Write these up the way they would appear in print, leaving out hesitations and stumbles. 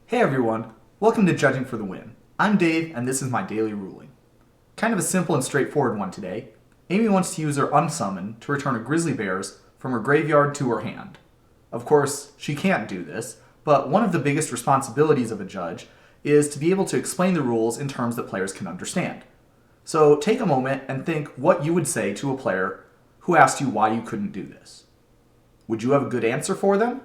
Hey everyone, welcome to Judging for the Win. I'm Dave, and this is my daily ruling. Kind of a simple and straightforward one today. Amy wants to use her Unsummon to return a grizzly bears from her graveyard to her hand. Of course, she can't do this, but one of the biggest responsibilities of a judge is to be able to explain the rules in terms that players can understand. So take a moment and think what you would say to a player who asked you why you couldn't do this. Would you have a good answer for them?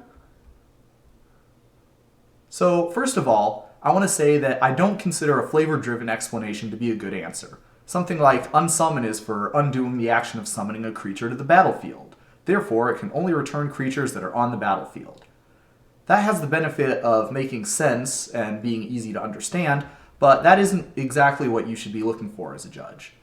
So first of all, I want to say that I don't consider a flavor-driven explanation to be a good answer. Something like unsummon is for undoing the action of summoning a creature to the battlefield. Therefore, it can only return creatures that are on the battlefield. That has the benefit of making sense and being easy to understand, but that isn't exactly what you should be looking for as a judge.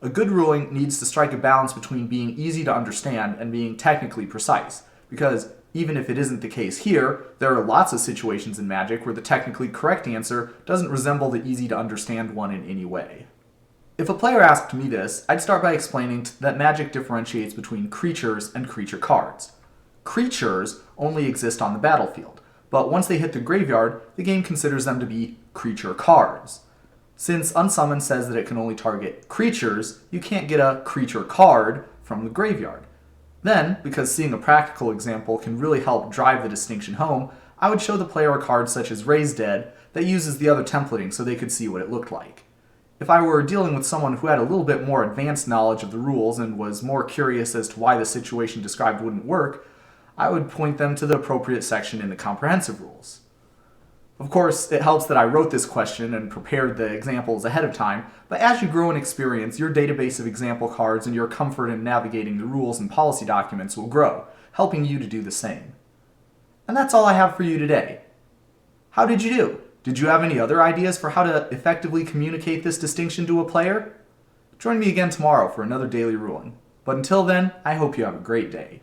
A good ruling needs to strike a balance between being easy to understand and being technically precise, because even if it isn't the case here, there are lots of situations in Magic where the technically correct answer doesn't resemble the easy to understand one in any way. If a player asked me this, I'd start by explaining that Magic differentiates between creatures and creature cards. Creatures only exist on the battlefield, but once they hit the graveyard, the game considers them to be creature cards. Since Unsummon says that it can only target creatures, you can't get a creature card from the graveyard. Then, because seeing a practical example can really help drive the distinction home, I would show the player a card such as Raise Dead that uses the other templating so they could see what it looked like. If I were dealing with someone who had a little bit more advanced knowledge of the rules and was more curious as to why the situation described wouldn't work, I would point them to the appropriate section in the comprehensive rules. Of course, it helps that I wrote this question and prepared the examples ahead of time, but as you grow in experience, your database of example cards and your comfort in navigating the rules and policy documents will grow, helping you to do the same. And that's all I have for you today. How did you do? Did you have any other ideas for how to effectively communicate this distinction to a player? Join me again tomorrow for another daily ruling. But until then, I hope you have a great day.